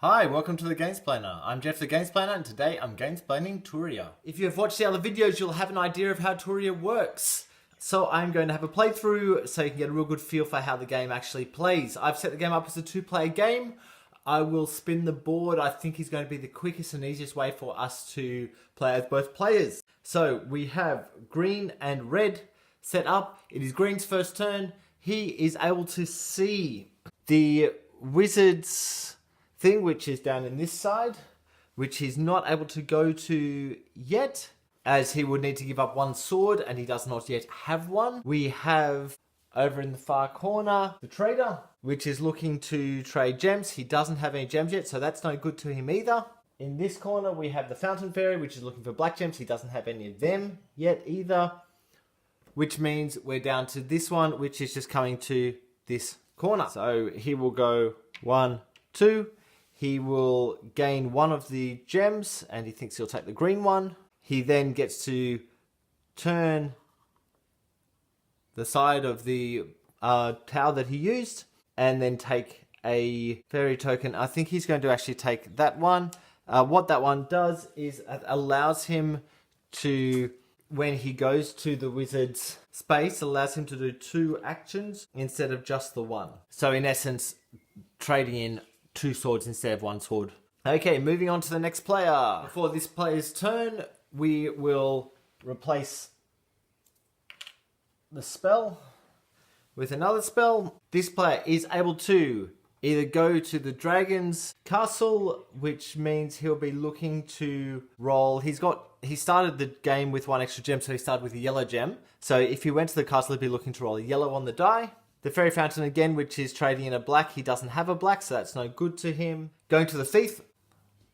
Hi, welcome to the Gamesplainer. I'm Jeff the Gamesplainer and today I'm gamesplaining Touria. If you have watched the other videos, you'll have an idea of how Touria works. So I'm going to have a playthrough so you can get a real good feel for how the game actually plays. I've set the game up as a 2-player game. I will spin the board. I think is going to be the quickest and easiest way for us to play as both players. So we have green and red set up. It is green's first turn. He is able to see the wizard's thing, which is down in this side, which he's not able to go to yet, as he would need to give up one sword, and he does not yet have one. We have over in the far corner the trader, which is looking to trade gems. He doesn't have any gems yet, so that's no good to him either. In this corner we have the fountain fairy, which is looking for black gems. He doesn't have any of them yet either, which means we're down to this one, which is just coming to this corner. So he will go 1, 2. He will gain one of the gems, and he thinks he'll take the green one. He then gets to turn the side of the tower that he used, and then take a fairy token. I think he's going to actually take that one. What that one does is it allows him to, when he goes to the wizard's space, allows him to do 2 actions instead of just the one. So in essence, trading in 2 swords instead of 1 sword. Okay, moving on to the next player. Before this player's turn, we will replace the spell with another spell. This player is able to either go to the dragon's castle, which means he'll be looking to roll. He started the game with 1 extra gem, so he started with a yellow gem. So if he went to the castle, he'd be looking to roll a yellow on the die. The fairy fountain again, which is trading in a black. He doesn't have a black, so that's no good to him. Going to the thief,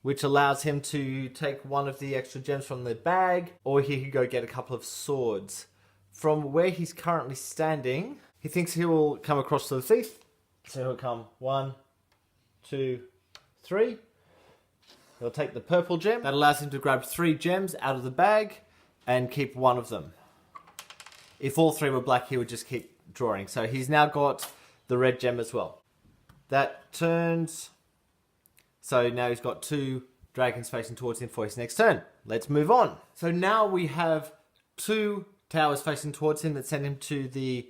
which allows him to take 1 of the extra gems from the bag, or he could go get a couple of swords. From where he's currently standing, he thinks he will come across to the thief. So he'll come 1, 2, 3. He'll take the purple gem. That allows him to grab 3 gems out of the bag and keep 1 of them. If all 3 were black, he would just keep drawing. So he's now got the red gem as well. That turns. So now he's got 2 dragons facing towards him for his next turn. Let's move on. So now we have 2 towers facing towards him that send him to the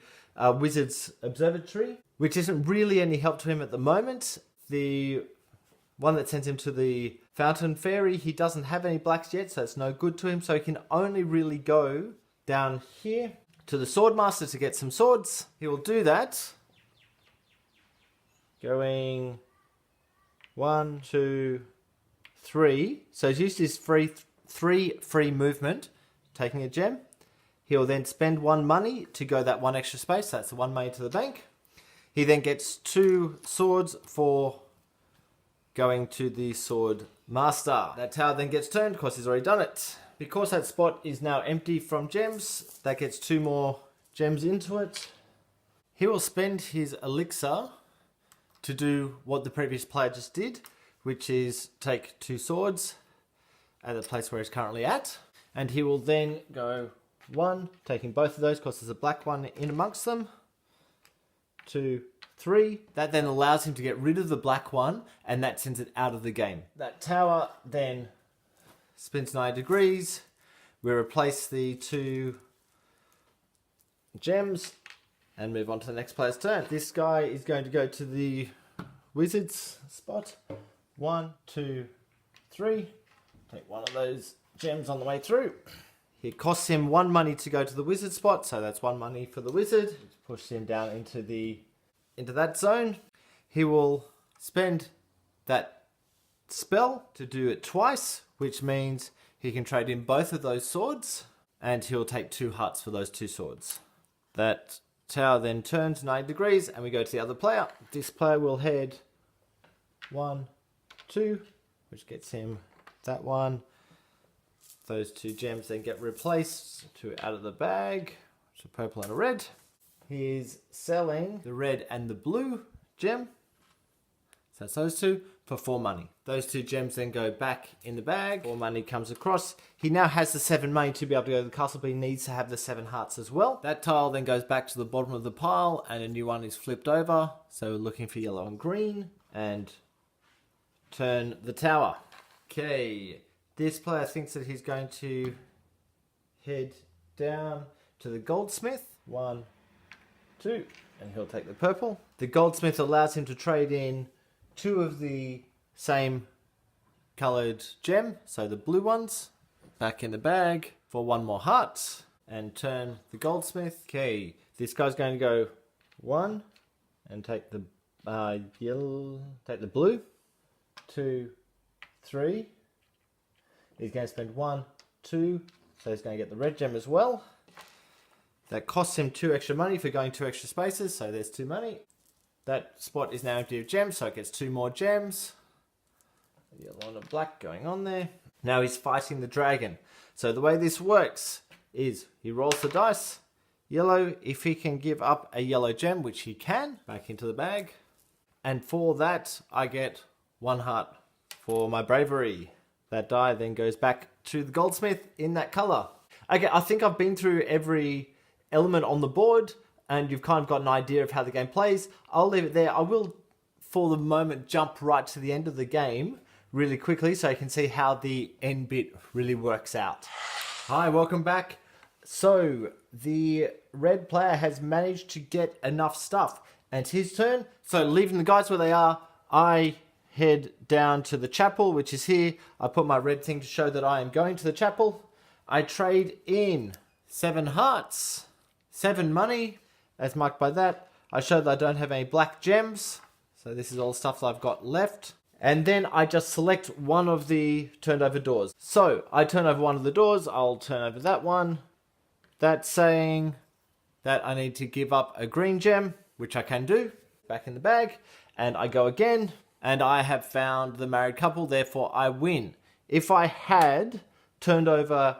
wizard's observatory, which isn't really any help to him at the moment. The one that sends him to the fountain fairy, he doesn't have any blacks yet, so it's no good to him. So he can only really go down here to the swordmaster to get some swords. He will do that, going 1, 2, 3. So he's used his 3 free movement, taking a gem. He'll then spend 1 money to go that 1 extra space. That's the 1 money to the bank. He then gets 2 swords for going to the sword master. That tower then gets turned because he's already done it. Because that spot is now empty from gems, that gets 2 more gems into it. He will spend his elixir to do what the previous player just did, which is take 2 swords at the place where he's currently at. And he will then go 1, taking both of those because there's a black one in amongst them. 2, 3. That then allows him to get rid of the black one, and that sends it out of the game. That tower then spins 90 degrees. We replace the 2 gems and move on to the next player's turn. This guy is going to go to the wizard's spot. 1, 2, 3. Take 1 of those gems on the way through. It costs him 1 money to go to the wizard spot, so that's 1 money for the wizard. Which pushes him down into that zone. He will spend that spell to do it twice, which means he can trade in both of those swords, and he'll take 2 hearts for those 2 swords. That tower then turns 90 degrees, and we go to the other player. This player will head 1, 2, which gets him that one. Those 2 gems then get replaced, 2 out of the bag, which are purple and a red. He's selling the red and the blue gem. So that's those 2 for 4 money. Those 2 gems then go back in the bag. 4 money comes across. He now has the 7 money to be able to go to the castle, but he needs to have the 7 hearts as well. That tile then goes back to the bottom of the pile, and a new one is flipped over. So we're looking for yellow and green, and turn the tower. Okay, this player thinks that he's going to head down to the goldsmith. 1, 2, and he'll take the purple. The goldsmith allows him to trade in 2 of the same coloured gem, so the blue ones, back in the bag for 1 more heart, and turn the goldsmith. Okay, this guy's going to go 1 and take the yellow, take the blue. 2, 3. He's going to spend 1, 2, so he's going to get the red gem as well. That costs him 2 extra money for going 2 extra spaces, so there's 2 money. That spot is now empty of gems, so it gets 2 more gems. Yellow and black going on there. Now he's fighting the dragon. So the way this works is he rolls the dice. Yellow, if he can give up a yellow gem, which he can, back into the bag. And for that, I get 1 heart for my bravery. That die then goes back to the goldsmith in that colour. Okay, I think I've been through every element on the board, and you've kind of got an idea of how the game plays. I'll leave it there. I will, for the moment, jump right to the end of the game really quickly so you can see how the end bit really works out. Hi, welcome back. So, the red player has managed to get enough stuff, and it's his turn. So, leaving the guys where they are, I head down to the chapel, which is here. I put my red thing to show that I am going to the chapel. I trade in 7 hearts, 7 money, as marked by that. I show that I don't have any black gems, so this is all stuff that I've got left. And then I just select one of the turned over doors. So I turn over one of the doors, I'll turn over that one. That's saying that I need to give up a green gem, which I can do, back in the bag. And I go again, and I have found the married couple, therefore I win. If I had turned over,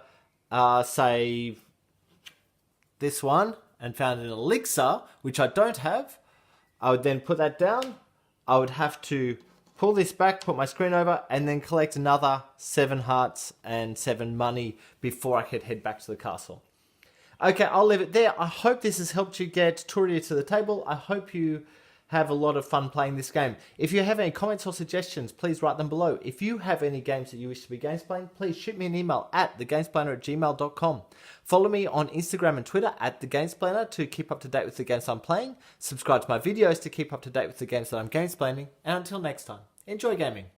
say, this one, and found an elixir, which I don't have, I would then put that down. I would have to pull this back, put my screen over, and then collect another 7 hearts and 7 money before I could head back to the castle. Okay, I'll leave it there. I hope this has helped you get Touria to the table. I hope you have a lot of fun playing this game. If you have any comments or suggestions, please write them below. If you have any games that you wish to be gamesplayed, please shoot me an email at thegamesplainer@gmail.com. Follow me on Instagram and Twitter at thegamesplainer to keep up to date with the games I'm playing. Subscribe to my videos to keep up to date with the games that I'm gamesplaining. And until next time, enjoy gaming.